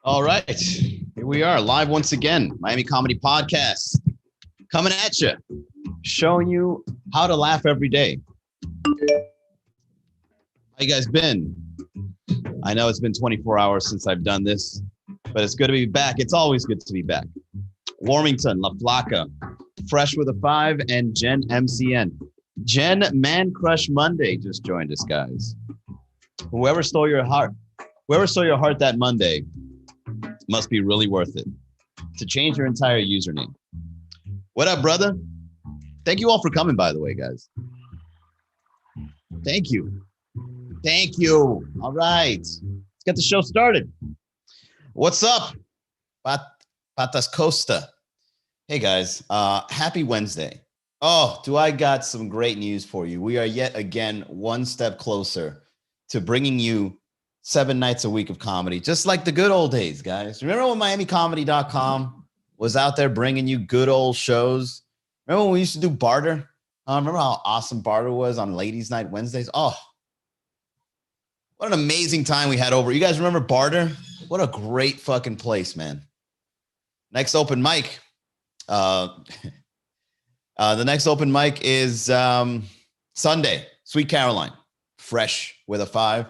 All right, here we are live once again. Miami Comedy Podcast coming at you, showing you how to laugh every day. How you guys been? I know it's been 24 hours since I've done this, but it's good to be back. It's always good to be back. Warmington, La Flaca, Fresh with a 5, and Jen MCN. Jen Man Crush Monday just joined us, guys. Whoever stole your heart that Monday must be really worth it to change your entire username. What up, brother? Thank you all for coming, by the way, guys. Thank you. All right, let's get the show started. What's up, Patas Costa? Hey, guys. Happy Wednesday. Oh, do I got some great news for you. We are yet again one step closer to bringing you 7 nights a week of comedy, just like the good old days, guys. Remember when MiamiComedy.com was out there bringing you good old shows? Remember when we used to do Barter? Remember how awesome Barter was on Ladies' Night Wednesdays? Oh, what an amazing time we had over. You guys remember Barter? What a great fucking place, man. Next open mic. The next open mic is Sunday, Sweet Caroline, Fresh with a 5.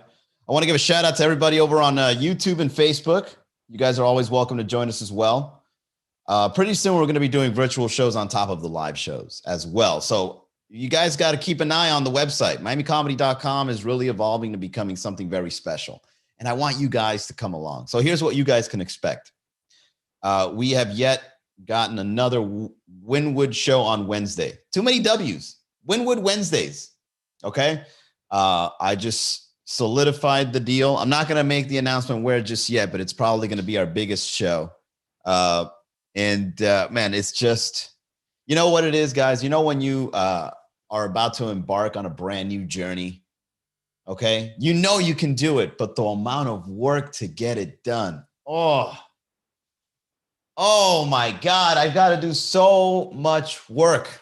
I want to give a shout out to everybody over on YouTube and Facebook. You guys are always welcome to join us as well. Pretty soon, we're going to be doing virtual shows on top of the live shows as well. So you guys got to keep an eye on the website. MiamiComedy.com is really evolving to becoming something very special. And I want you guys to come along. So here's what you guys can expect. We have yet gotten another Winwood show on Wednesday. Too many W's. Winwood Wednesdays. Okay. I just solidified the deal. I'm not going to make the announcement where just yet, but it's probably going to be our biggest show. Man, it's just, you know what it is, guys? You know, when you are about to embark on a brand new journey, okay? You know you can do it, but the amount of work to get it done. Oh my God, I've got to do so much work.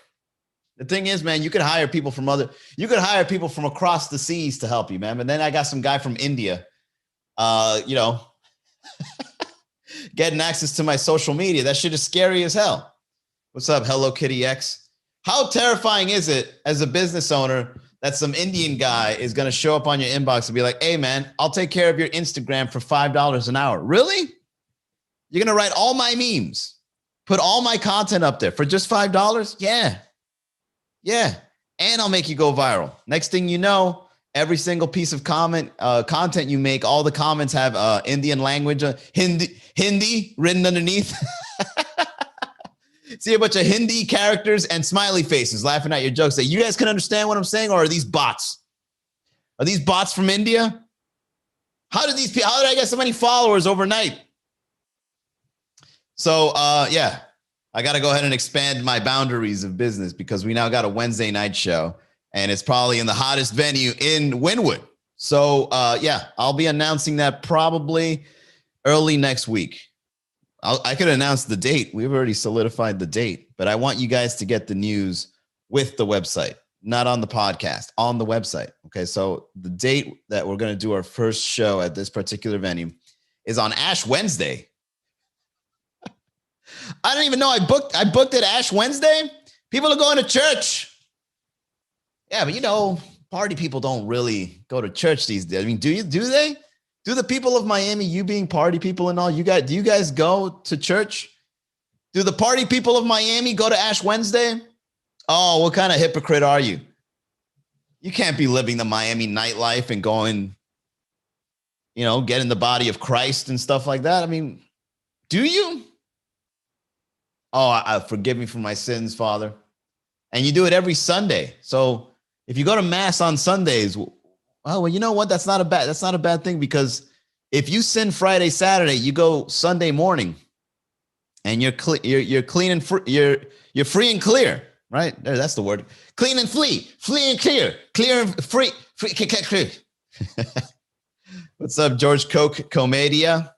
The thing is, man, you could hire people from across the seas to help you, man. But then I got some guy from India, getting access to my social media. That shit is scary as hell. What's up, Hello Kitty X? How terrifying is it as a business owner that some Indian guy is going to show up on your inbox and be like, hey, man, I'll take care of your Instagram for $5 an hour. Really? You're going to write all my memes, put all my content up there for just $5? Yeah. And I'll make you go viral. Next thing you know, every single piece of content you make, all the comments have Indian language, Hindi written underneath. See a bunch of Hindi characters and smiley faces laughing at your jokes. Say, you guys can understand what I'm saying, or are these bots? Are these bots from India? How did I get so many followers overnight? So, I got to go ahead and expand my boundaries of business because we now got a Wednesday night show, and it's probably in the hottest venue in Wynwood. So, I'll be announcing that probably early next week. I could announce the date. We've already solidified the date, but I want you guys to get the news with the website, not on the podcast, on the website. Okay, so the date that we're going to do our first show at this particular venue is on Ash Wednesday. I don't even know. I booked it Ash Wednesday. People are going to church. Yeah, but party people don't really go to church these days. I mean, do they? Do the people of Miami, you being party people and all, do you guys go to church? Do the party people of Miami go to Ash Wednesday? Oh, what kind of hypocrite are you? You can't be living the Miami nightlife and going, getting the body of Christ and stuff like that. I mean, do you? Oh, forgive me for my sins, Father. And you do it every Sunday. So if you go to mass on Sundays, well, you know what? That's not a bad thing, because if you sin Friday, Saturday, you go Sunday morning, and you're clean and you're free and clear, right? There, that's the word. Clean and flee and clear and free. Clear. What's up, George Comedia?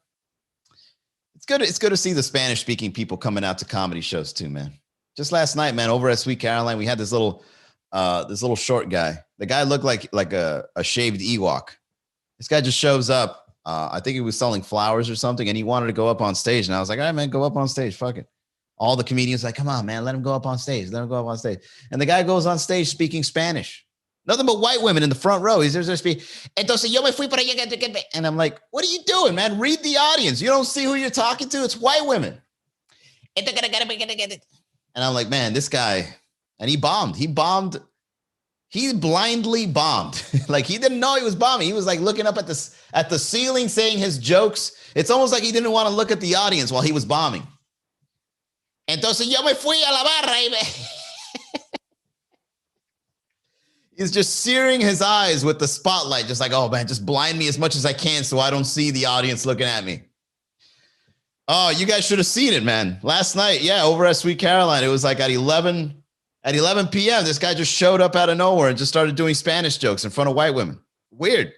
It's good to see the Spanish speaking people coming out to comedy shows too, man. Just last night, man, over at Sweet Caroline, we had this little short guy. The guy looked like a shaved Ewok. This guy just shows up I think he was selling flowers or something, and he wanted to go up on stage. And I was like, all right, man, go up on stage. Fuck it. All the comedians like, come on, man, let him go up on stage. Let him go up on stage. And the guy goes on stage speaking Spanish. Nothing but white women in the front row. He's there speaking. Entonces yo me fui para allá. And I'm like, what are you doing, man? Read the audience. You don't see who you're talking to. It's white women. And I'm like, man, this guy, and he bombed. He blindly bombed. Like he didn't know he was bombing. He was like looking up at the ceiling, saying his jokes. It's almost like he didn't want to look at the audience while he was bombing. Entonces yo me fui a la barra. He's just searing his eyes with the spotlight, just like, oh man, just blind me as much as I can so I don't see the audience looking at me. Oh, you guys should have seen it, man. Last night, yeah, over at Sweet Caroline, it was like at 11 p.m. This guy just showed up out of nowhere and just started doing Spanish jokes in front of white women. Weird.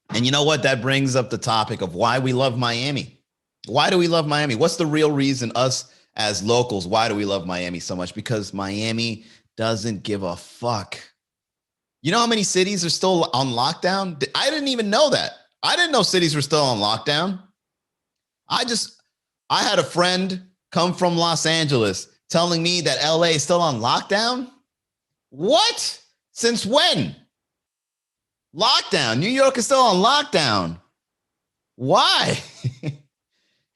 And you know what? That brings up the topic of why we love Miami. Why do we love Miami? What's the real reason, us as locals, why do we love Miami so much? Because Miami doesn't give a fuck. You know how many cities are still on lockdown? I didn't even know that. I didn't know cities were still on lockdown. I had a friend come from Los Angeles telling me that LA is still on lockdown. What? Since when? Lockdown. New York is still on lockdown. Why?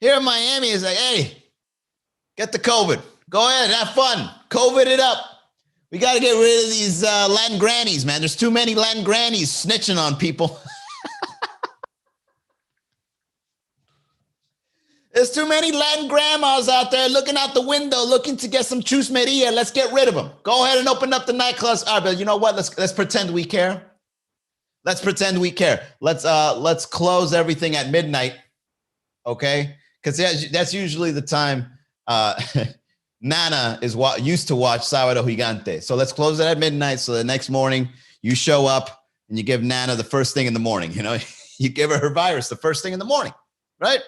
Here in Miami is like, hey, get the COVID. Go ahead, have fun. COVID it up. We got to get rid of these Latin grannies, man. There's too many Latin grannies snitching on people. There's too many Latin grandmas out there looking out the window, looking to get some chus Maria. Let's get rid of them. Go ahead and open up the nightclubs. All right, but you know what? Let's pretend we care. Let's pretend we care. Let's close everything at midnight, okay? Because that's usually the time Nana is used to watch Sábado Gigante. So let's close it at midnight. So the next morning you show up and you give Nana the first thing in the morning. You know, you give her virus the first thing in the morning, right?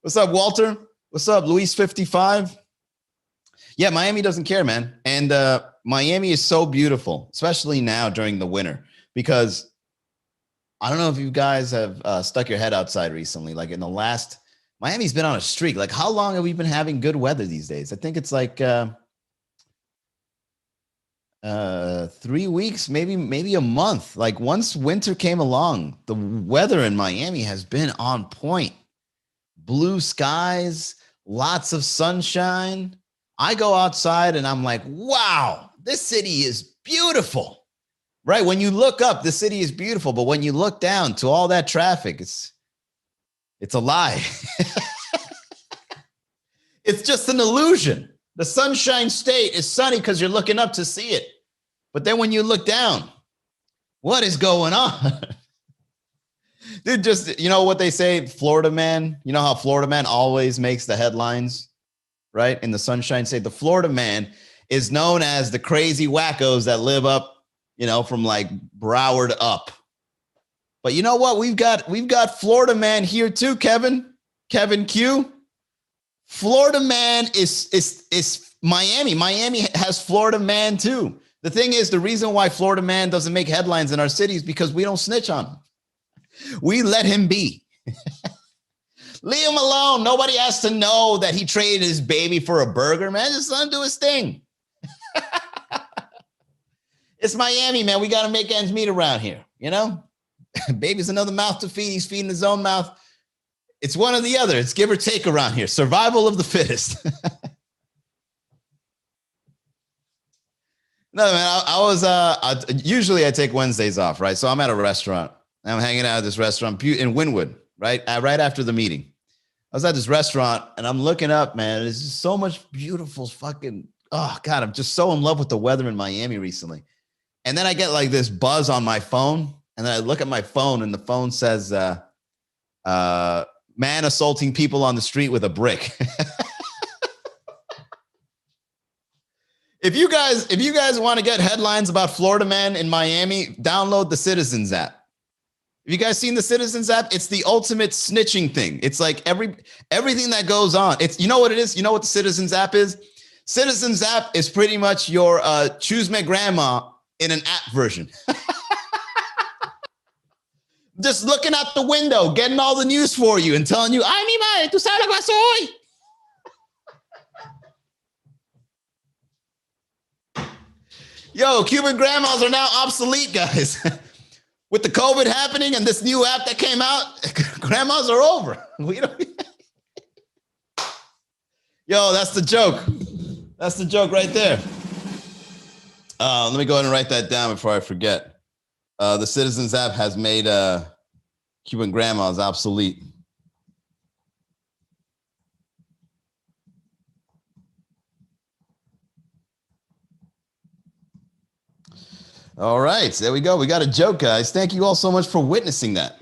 What's up, Walter? What's up, Luis 55? Yeah, Miami doesn't care, man. And Miami is so beautiful, especially now during the winter, because I don't know if you guys have stuck your head outside recently. Like in the last, Miami's been on a streak. Like how long have we been having good weather these days? I think it's like 3 weeks, maybe a month. Like once winter came along, the weather in Miami has been on point. Blue skies, lots of sunshine. I go outside and I'm like, wow, this city is beautiful, right? When you look up, the city is beautiful. But when you look down to all that traffic, it's a lie. It's just an illusion. The Sunshine State is sunny because you're looking up to see it. But then when you look down, what is going on? Dude, just, you know what they say, Florida man, you know how Florida man always makes the headlines, right? In the Sunshine State, the Florida man is known as the crazy wackos that live up, you know, from like Broward up. But you know what? We've got Florida man here too, Kevin Q. Florida man is Miami. Miami has Florida man too. The thing is, the reason why Florida man doesn't make headlines in our city is because we don't snitch on him. We let him be. Leave him alone. Nobody has to know that he traded his baby for a burger, man. Just let him do his thing. It's Miami, man. We got to make ends meet around here, you know? Baby's another mouth to feed. He's feeding his own mouth. It's one or the other. It's give or take around here. Survival of the fittest. No, man, I was, usually I take Wednesdays off, right? So I'm at a restaurant. I'm hanging out at this restaurant in Wynwood, right? Right after the meeting. I was at this restaurant and I'm looking up, man. There's just so much beautiful fucking, oh God, I'm just so in love with the weather in Miami recently. And then I get like this buzz on my phone. And then I look at my phone and the phone says, man assaulting people on the street with a brick. If you guys want to get headlines about Florida man in Miami, download the Citizens app. Have you guys seen the Citizens app? It's the ultimate snitching thing. It's like everything that goes on. It's, you know what it is? You know what the Citizens app is? Citizens app is pretty much your Choose My Grandma in an app version. just looking out the window, getting all the news for you and telling you, ay, mi madre, tú sabes lo que pasó hoy. Yo, Cuban grandmas are now obsolete, guys. With the COVID happening and this new app that came out, grandmas are over. We don't. Yo, that's the joke. That's the joke right there. Let me go ahead and write that down before I forget. The Citizens app has made Cuban grandmas obsolete. All right, there we go. We got a joke, guys. Thank you all so much for witnessing that.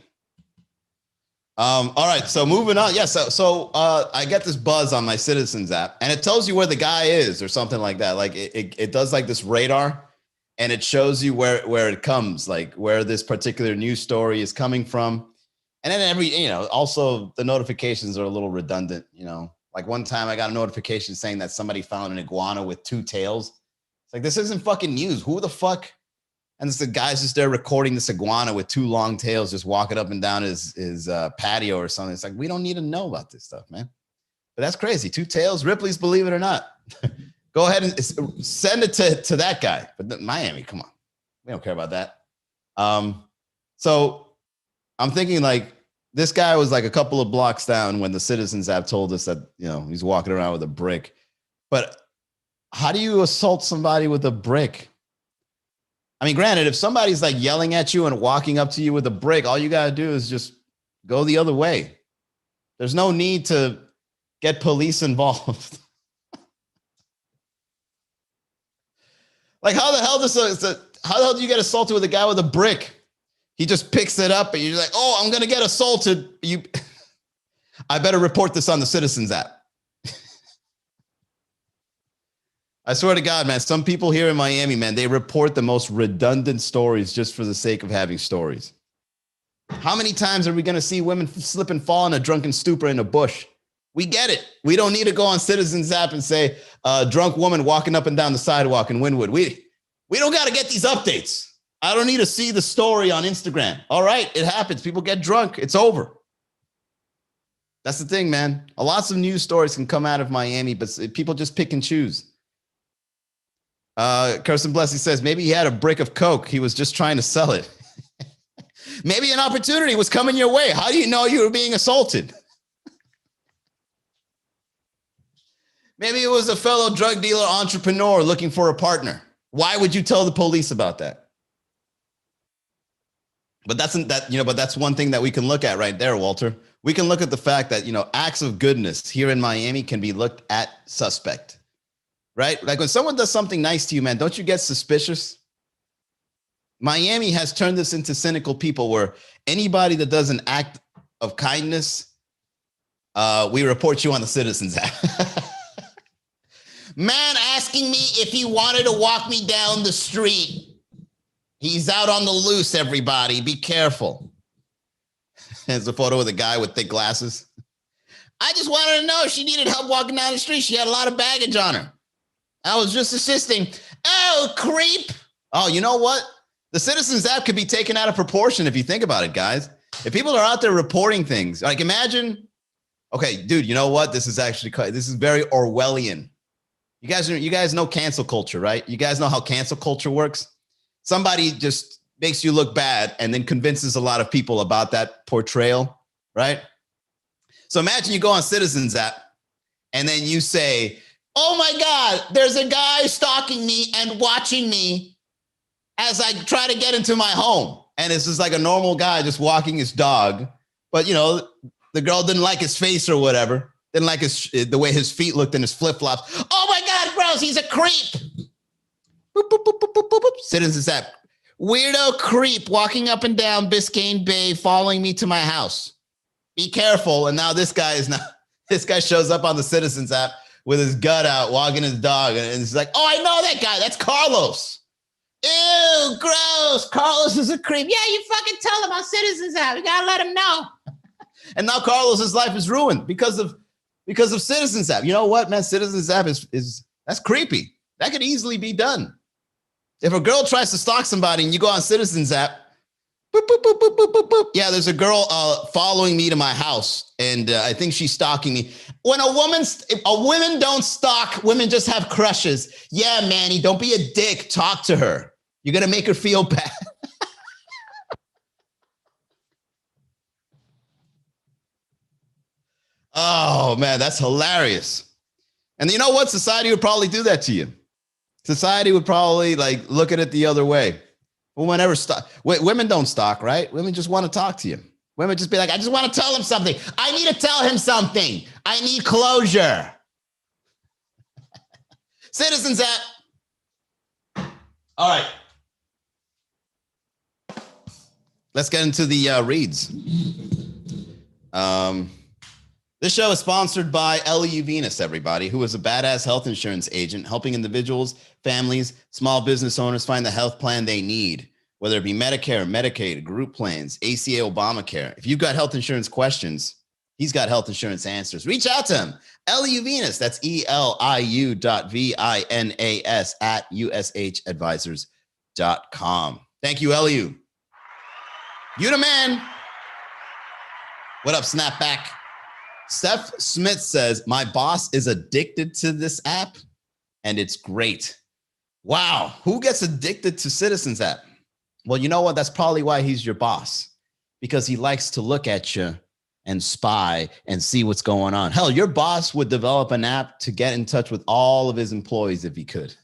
All right, so moving on. Yeah, so I get this buzz on my Citizens app, and it tells you where the guy is or something like that. Like it does like this radar, and it shows you where it comes, like where this particular news story is coming from. And then also the notifications are a little redundant. Like one time I got a notification saying that somebody found an iguana with 2 tails. It's like, this isn't fucking news. Who the fuck? And the guy's just there recording this iguana with 2 long tails, just walking up and down his patio or something. It's like, we don't need to know about this stuff, man. But that's crazy. 2 tails, Ripley's, believe it or not. Go ahead and send it to that guy. But Miami, come on. We don't care about that. So I'm thinking like this guy was like a couple of blocks down when the Citizens app told us that, he's walking around with a brick. But how do you assault somebody with a brick? I mean, granted, if somebody's like yelling at you and walking up to you with a brick, all you got to do is just go the other way. There's no need to get police involved. Like, how the hell do you get assaulted with a guy with a brick? He just picks it up and you're like, oh, I'm going to get assaulted. I better report this on the Citizens app. I swear to God, man, some people here in Miami, man, they report the most redundant stories just for the sake of having stories. How many times are we going to see women slip and fall in a drunken stupor in a bush? We get it. We don't need to go on Citizens app and say, drunk woman walking up and down the sidewalk in Wynwood. We don't got to get these updates. I don't need to see the story on Instagram. All right, it happens. People get drunk. It's over. That's the thing, man. Lots of news stories can come out of Miami, but people just pick and choose. Kirsten Blessing says, maybe he had a brick of Coke. He was just trying to sell it. Maybe an opportunity was coming your way. How do you know you were being assaulted? Maybe it was a fellow drug dealer entrepreneur looking for a partner. Why would you tell the police about that? But that's one thing that we can look at right there, Walter. We can look at the fact that, acts of goodness here in Miami can be looked at suspect. Right? Like when someone does something nice to you, man, don't you get suspicious? Miami has turned this into cynical people where anybody that does an act of kindness, we report you on the Citizens app. Man asking me if he wanted to walk me down the street. He's out on the loose, everybody. Be careful. There's a photo of the guy with thick glasses. I just wanted to know if she needed help walking down the street. She had a lot of baggage on her. I was just assisting. Oh, creep. Oh, you know what? The Citizens app could be taken out of proportion if you think about it, guys. If people are out there reporting things, like imagine, okay, dude, you know what? This is very Orwellian. You guys know cancel culture, right? You guys know how cancel culture works. Somebody just makes you look bad and then convinces a lot of people about that portrayal, right? So imagine you go on Citizens app and then you say, oh my God, there's a guy stalking me and watching me as I try to get into my home. And it's just like a normal guy just walking his dog. But, the girl didn't like his face or whatever. Didn't like the way his feet looked in his flip-flops. Oh my God, gross, he's a creep. Boop, boop, boop, boop, boop, boop, boop. Citizens app. Weirdo creep walking up and down Biscayne Bay following me to my house. Be careful. And now this guy shows up on the Citizens app with his gut out, walking his dog. And it's like, oh, I know that guy. That's Carlos. Ew, gross. Carlos is a creep. Yeah, you fucking tell him on Citizens app. You gotta let him know. And now Carlos's life is ruined because of Citizens app. You know what, man? Citizens app is that's creepy. That could easily be done. If a girl tries to stalk somebody and you go on Citizens app, Boop, boop, boop, boop, boop, boop, boop. Yeah, there's a girl following me to my house, and I think she's stalking me. When women don't stalk, women just have crushes. Yeah, Manny, don't be a dick. Talk to her. You're gonna make her feel bad. Oh man, that's hilarious. And you know what? Society would probably do that to you. Society would probably like look at it the other way. Women don't stalk, right? Women just want to talk to you. Women just be like, I just want to tell him something. I need to tell him something. I need closure. Citizens app. All right. Let's get into the reads. This show is sponsored by LEU Venus, everybody, who is a badass health insurance agent helping individuals, families, small business owners find the health plan they need, whether it be Medicare, Medicaid, group plans, ACA, Obamacare. If you've got health insurance questions, he's got health insurance answers. Reach out to him. LEU Venus, that's ELIU.VINAS at USHadvisors.com. Thank you, LEU. You the man. What up, Snapback? Steph Smith says, my boss is addicted to this app and it's great. Wow. Who gets addicted to Citizens app? Well, you know what? That's probably why he's your boss, because he likes to look at you and spy and see what's going on. Hell, your boss would develop an app to get in touch with all of his employees if he could.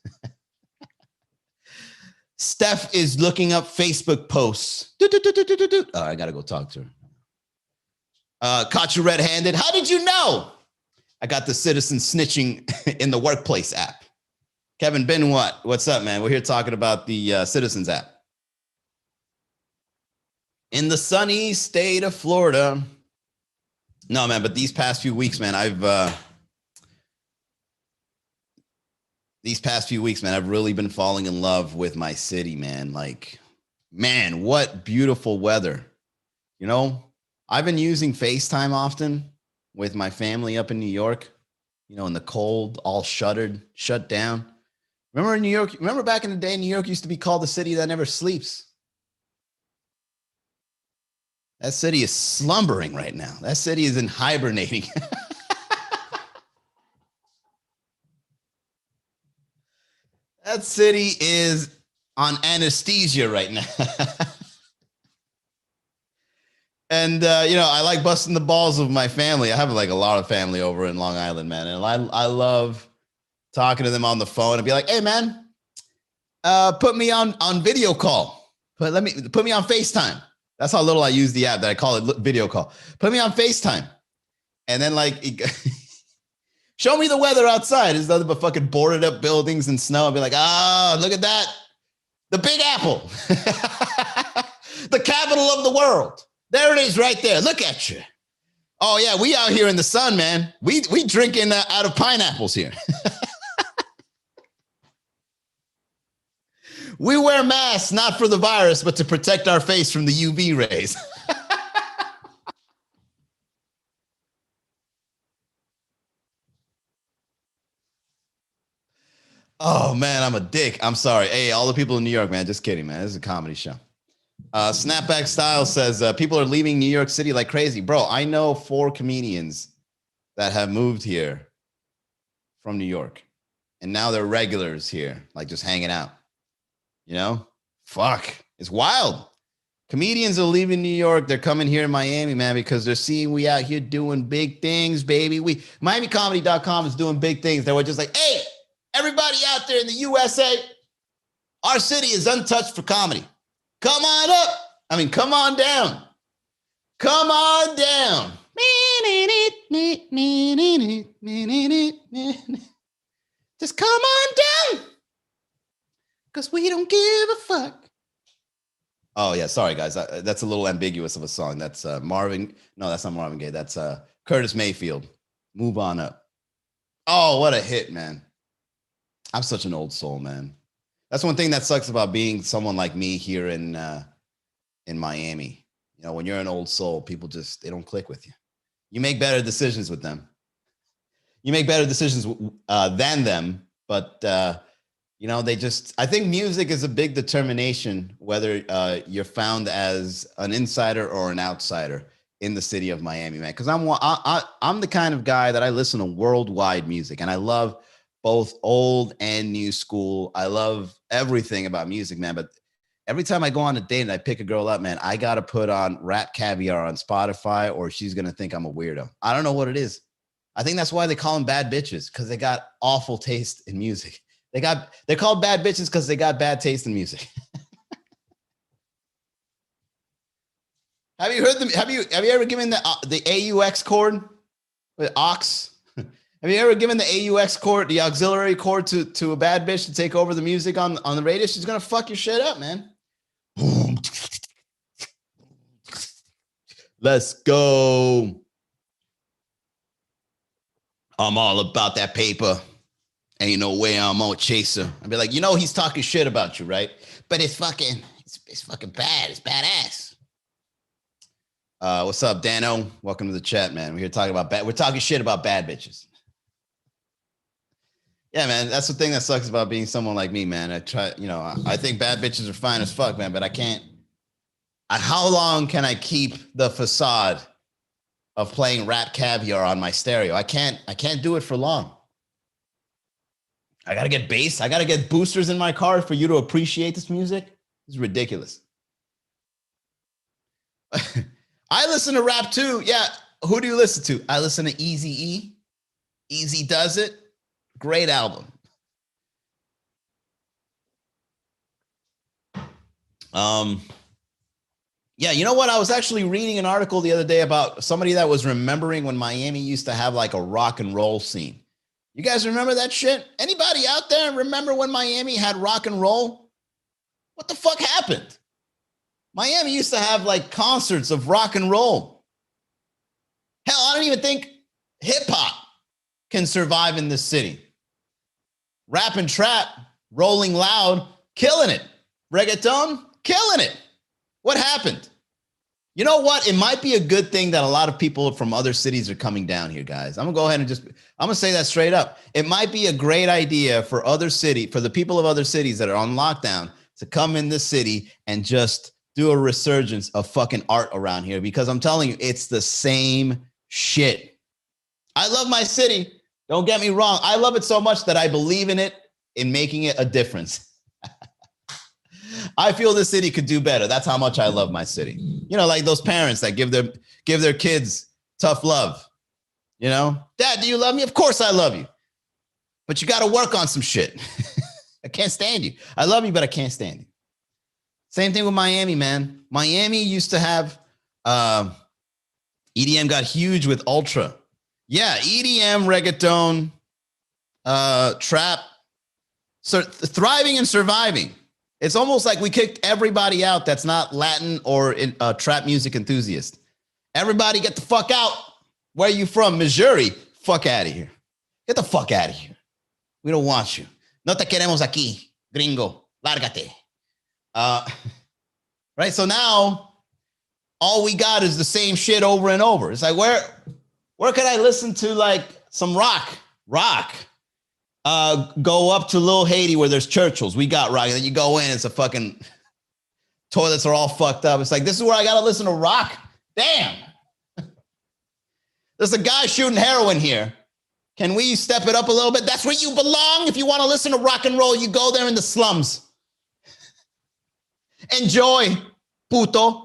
Steph is looking up Facebook posts. Oh, I got to go talk to her. Caught you red-handed. How did you know? I got the citizen snitching in the workplace app. Kevin Benoit, what's up, man? We're here talking about the Citizens app. In the sunny state of Florida. No, man, but these past few weeks, man, I've really been falling in love with my city, man. Like, man, what beautiful weather. You know, I've been using FaceTime often with my family up in New York, you know, in the cold, all shut down. Remember in New York? Remember back in the day, New York used to be called the city that never sleeps. That city is slumbering right now. That city is in hibernating. That city is on anesthesia right now. And, you know, I like busting the balls of my family. I have like a lot of family over in Long Island, man. And I love talking to them on the phone and be like, hey, man, put me on video call. Put me on FaceTime. That's how little I use the app that I call it video call. Put me on FaceTime. And then like, show me the weather outside. It's nothing but fucking boarded up buildings and snow. I'll be like, oh, look at that. The Big Apple. The capital of the world. There it is right there. Look at you. Oh, yeah, we out here in the sun, man. We drinking out of pineapples here. We wear masks, not for the virus, but to protect our face from the UV rays. Oh, man, I'm a dick. I'm sorry. Hey, all the people in New York, man, just kidding, man. This is a comedy show. Snapback Style says, people are leaving New York City like crazy. Bro, I know 4 comedians that have moved here from New York. And now they're regulars here, like just hanging out. You know? Fuck. It's wild. Comedians are leaving New York. They're coming here in Miami, man, because they're seeing we out here doing big things, baby. MiamiComedy.com is doing big things. They were just like, hey, everybody out there in the USA, our city is untouched for comedy. Come on up. I mean, come on down. Come on down. Just come on down. Because we don't give a fuck. Oh, yeah. Sorry, guys. That's a little ambiguous of a song. That's Marvin. No, that's not Marvin Gaye. That's Curtis Mayfield. Move on up. Oh, what a hit, man. I'm such an old soul, man. That's one thing that sucks about being someone like me here in Miami. You know, when you're an old soul, people just, they don't click with you. You make better decisions with them. You make better decisions than them, but You know, I think music is a big determination whether you're found as an insider or an outsider in the city of Miami, man. Because I'm the kind of guy that I listen to worldwide music, and I love both old and new school. I love everything about music, man. But every time I go on a date and I pick a girl up, man, I got to put on Rap Caviar on Spotify or she's going to think I'm a weirdo. I don't know what it is. I think that's why they call them bad bitches, because they got awful taste in music. They're called bad bitches because they got bad taste in music. Have you heard them? Have you ever given the AUX chord with aux? Have you ever given the AUX chord, the auxiliary chord to a bad bitch to take over the music on the radio? She's gonna fuck your shit up, man. Let's go. I'm all about that paper. Ain't no way I'm on chaser. I'd be like, you know, he's talking shit about you, right? But it's fucking bad. It's badass. What's up, Dano? Welcome to the chat, man. We're here talking about we're talking shit about bad bitches. Yeah, man. That's the thing that sucks about being someone like me, man. I think bad bitches are fine as fuck, man, but I can't. How long can I keep the facade of playing Rap Caviar on my stereo? I can't do it for long. I got to get bass. I got to get boosters in my car for you to appreciate this music. It's ridiculous. I listen to rap too. Yeah. Who do you listen to? I listen to Eazy-E. Easy Does It. Great album. Yeah, you know what? I was actually reading an article the other day about somebody that was remembering when Miami used to have like a rock and roll scene. You guys remember that shit? Anybody out there remember when Miami had rock and roll? What the fuck happened? Miami used to have like concerts of rock and roll. Hell, I don't even think hip hop can survive in this city. Rap and trap, rolling loud, killing it. Reggaeton, killing it. What happened? You know what? It might be a good thing that a lot of people from other cities are coming down here, guys. I'm going to go ahead and I'm going to say that straight up. It might be a great idea for the people of other cities that are on lockdown to come in this city and just do a resurgence of fucking art around here, because I'm telling you, it's the same shit. I love my city. Don't get me wrong. I love it so much that I believe in it, in making it a difference. I feel this city could do better. That's how much I love my city. You know, like those parents that give their kids tough love. You know, Dad, do you love me? Of course I love you. But you got to work on some shit. I can't stand you. I love you, but I can't stand you. Same thing with Miami, man. Miami used to have EDM got huge with Ultra. Yeah, EDM, reggaeton, trap, thriving and surviving. It's almost like we kicked everybody out that's not Latin or trap music enthusiast. Everybody get the fuck out. Where are you from? Missouri? Fuck out of here. Get the fuck out of here. We don't want you. No te queremos aquí, gringo. Lárgate. Right? So now all we got is the same shit over and over. It's like, where could I listen to like some rock? Go up to Little Haiti where there's Churchill's. We got rock. And then you go in, it's a fucking toilets are all fucked up. It's like, this is where I got to listen to rock? Damn. There's a guy shooting heroin here. Can we step it up a little bit? That's where you belong. If you want to listen to rock and roll, you go there in the slums. Enjoy, puto.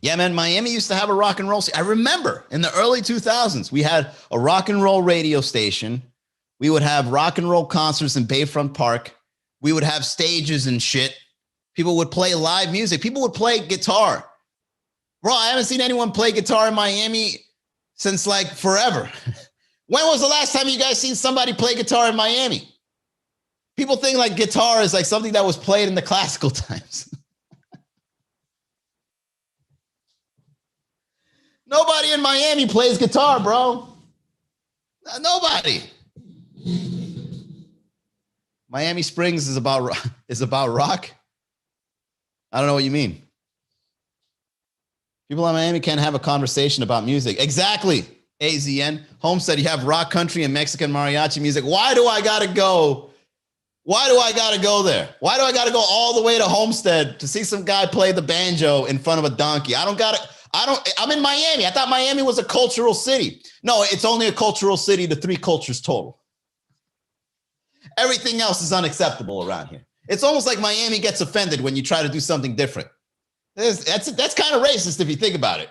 Yeah, man, Miami used to have a rock and roll scene. I remember in the early 2000s, we had a rock and roll radio station. We would have rock and roll concerts in Bayfront Park. We would have stages and shit. People would play live music. People would play guitar. Bro, I haven't seen anyone play guitar in Miami since like forever. When was the last time you guys seen somebody play guitar in Miami? People think like guitar is like something that was played in the classical times. Nobody in Miami plays guitar, bro. Nobody. Miami Springs is about rock. I don't know what you mean. People in Miami can't have a conversation about music. Exactly. AZN. Homestead, you have rock country and Mexican mariachi music. Why do I got to go? Why do I got to go there? Why do I got to go all the way to Homestead to see some guy play the banjo in front of a donkey? I'm in Miami. I thought Miami was a cultural city. No, it's only a cultural city to 3 cultures total. Everything else is unacceptable around here. It's almost like Miami gets offended when you try to do something different. That's kind of racist if you think about it.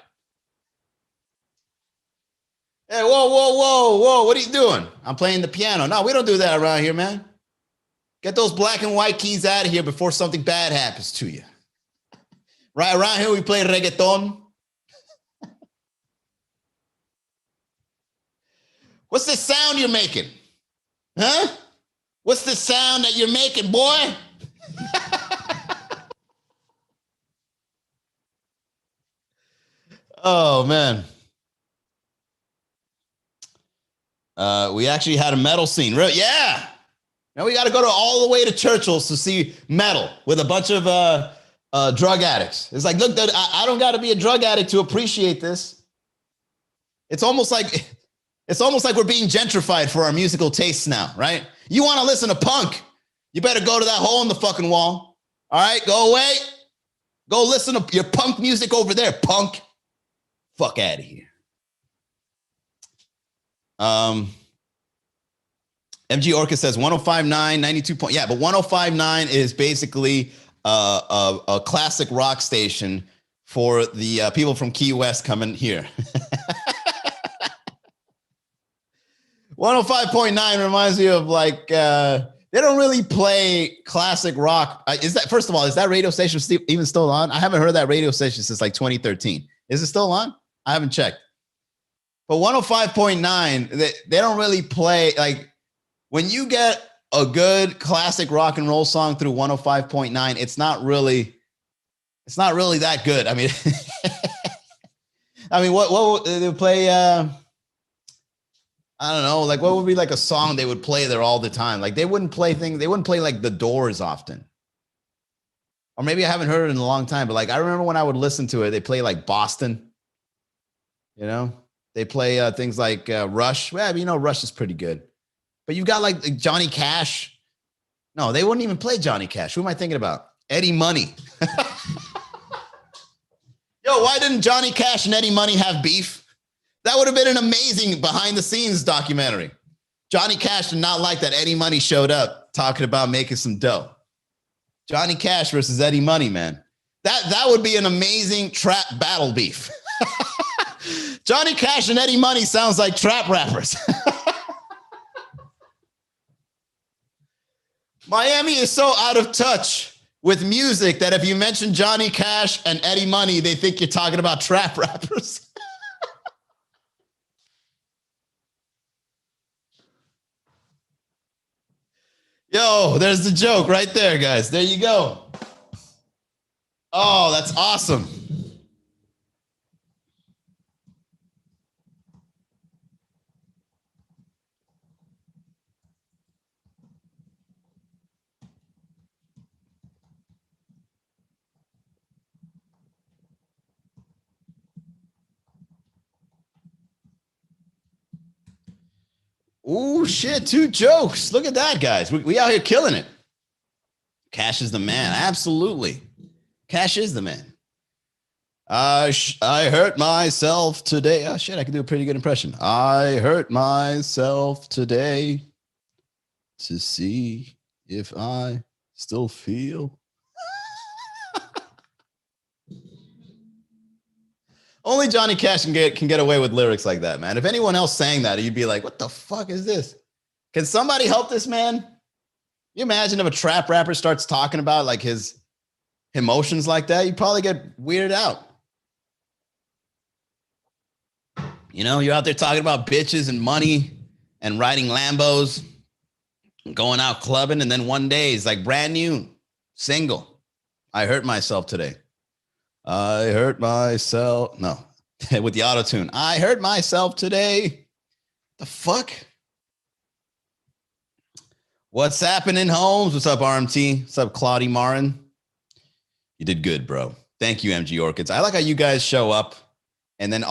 Hey, whoa. What are you doing? I'm playing the piano. No, we don't do that around here, man. Get those black and white keys out of here before something bad happens to you. Right around here, we play reggaeton. What's this sound you're making? Huh? What's the sound that you're making, boy? Oh, man. We actually had a metal scene. Yeah. Now we got to go all the way to Churchill's to see metal with a bunch of drug addicts. It's like, look, I don't got to be a drug addict to appreciate this. It's almost like we're being gentrified for our musical tastes now, right? You want to listen to punk, you better go to that hole in the fucking wall. All right, go away. Go listen to your punk music over there, punk. Fuck out of here. MG Orca says 105.9, 92 point. Yeah, but 105.9 is basically a classic rock station for the people from Key West coming here. 105.9 reminds me of like they don't really play classic rock. First of all, is that radio station even still on? I haven't heard that radio station since like 2013. Is it still on? I haven't checked. But 105.9, they don't really play. Like when you get a good classic rock and roll song through 105.9, it's not really that good. I mean, what they play? I don't know. Like what would be like a song they would play there all the time? Like they wouldn't play like The Doors often. Or maybe I haven't heard it in a long time, but like I remember when I would listen to it, they play like Boston. You know, they play things like Rush. Well, Rush is pretty good. But you've got like Johnny Cash. No, they wouldn't even play Johnny Cash. Who am I thinking about? Eddie Money. Yo, why didn't Johnny Cash and Eddie Money have beef? That would have been an amazing behind the scenes documentary. Johnny Cash did not like that Eddie Money showed up talking about making some dough. Johnny Cash versus Eddie Money, man. That would be an amazing trap battle beef. Johnny Cash and Eddie Money sounds like trap rappers. Miami is so out of touch with music that if you mention Johnny Cash and Eddie Money, they think you're talking about trap rappers. Yo, there's the joke right there, guys. There you go. Oh, that's awesome. Ooh, shit, 2 jokes. Look at that, guys. We out here killing it. Cash is the man. Absolutely. Cash is the man. I hurt myself today. Oh, shit, I can do a pretty good impression. I hurt myself today to see if I still feel. Only Johnny Cash can get away with lyrics like that, man. If anyone else sang that, you'd be like, what the fuck is this? Can somebody help this man? You imagine if a trap rapper starts talking about like his emotions like that, you'd probably get weirded out. You know, you're out there talking about bitches and money and riding Lambos, going out clubbing, and then one day it's like brand new, single. I hurt myself today. I hurt myself. No, with the auto tune. I hurt myself today. The fuck? What's happening, Holmes? What's up, RMT? What's up, Claudie Marin? You did good, bro. Thank you, MG Orchids. I like how you guys show up and then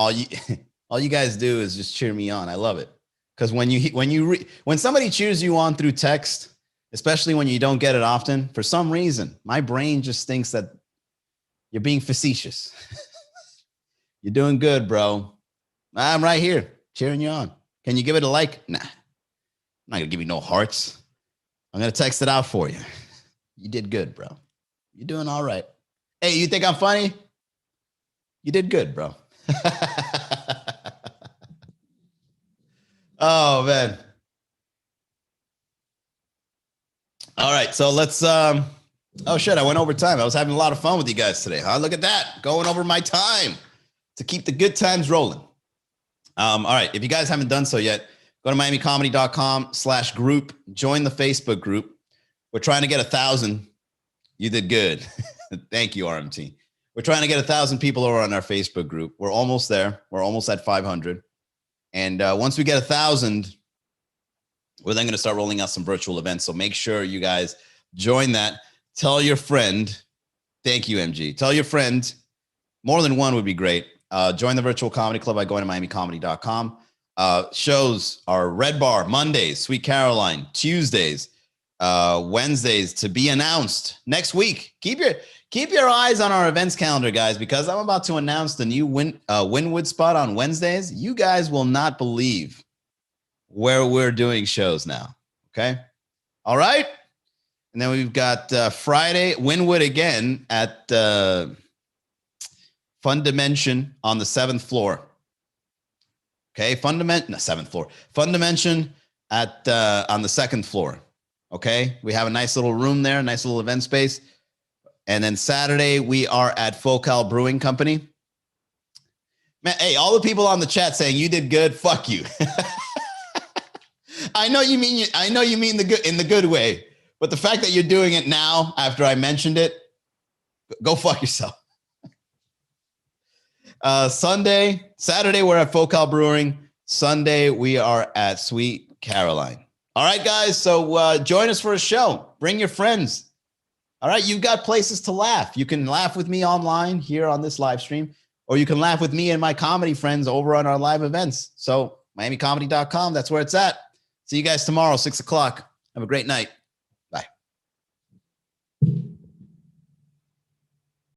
All you guys do is just cheer me on. I love it. Because when somebody cheers you on through text, especially when you don't get it often, for some reason, my brain just thinks that you're being facetious. You're doing good, bro. I'm right here cheering you on. Can you give it a like? Nah, I'm not gonna give you no hearts. I'm gonna text it out for you. You did good, bro. You're doing all right. Hey, you think I'm funny? You did good, bro. Oh, man. All right, so let's oh shit, I went over time. I was having a lot of fun with you guys today, huh? Look at that. Going over my time to keep the good times rolling. All right, if you guys haven't done so yet, go to miamicomedy.com/group, join the Facebook group. We're trying to get 1,000. You did good. Thank you, RMT. We're trying to get 1,000 people over on our Facebook group. We're almost there. We're almost at 500. And once we get 1,000, we're then going to start rolling out some virtual events. So make sure you guys join that. Tell your friend. Thank you, MG. Tell your friend. More than one would be great. Join the Virtual Comedy Club by going to miamicomedy.com. Shows are Red Bar Mondays, Sweet Caroline Tuesdays, Wednesdays to be announced next week. Keep your eyes on our events calendar, guys, because I'm about to announce the new Wynwood spot on Wednesdays. You guys will not believe where we're doing shows now. Okay. All right. And then we've got Friday, Wynwood again at Fun Dimension on the 7th floor. Okay. Fun Dimension at on the 2nd floor. Okay. We have a nice little room there, nice little event space. And then Saturday, we are at Focal Brewing Company. Man, hey, all the people on the chat saying you did good, fuck you. I know you mean the good in the good way, but the fact that you're doing it now after I mentioned it, go fuck yourself. Saturday, we're at Focal Brewing. Sunday, we are at Sweet Caroline. All right, guys. So join us for a show. Bring your friends. All right, you've got places to laugh. You can laugh with me online here on this live stream, or you can laugh with me and my comedy friends over on our live events. So miamicomedy.com, that's where it's at. See you guys tomorrow, 6 o'clock. Have a great night.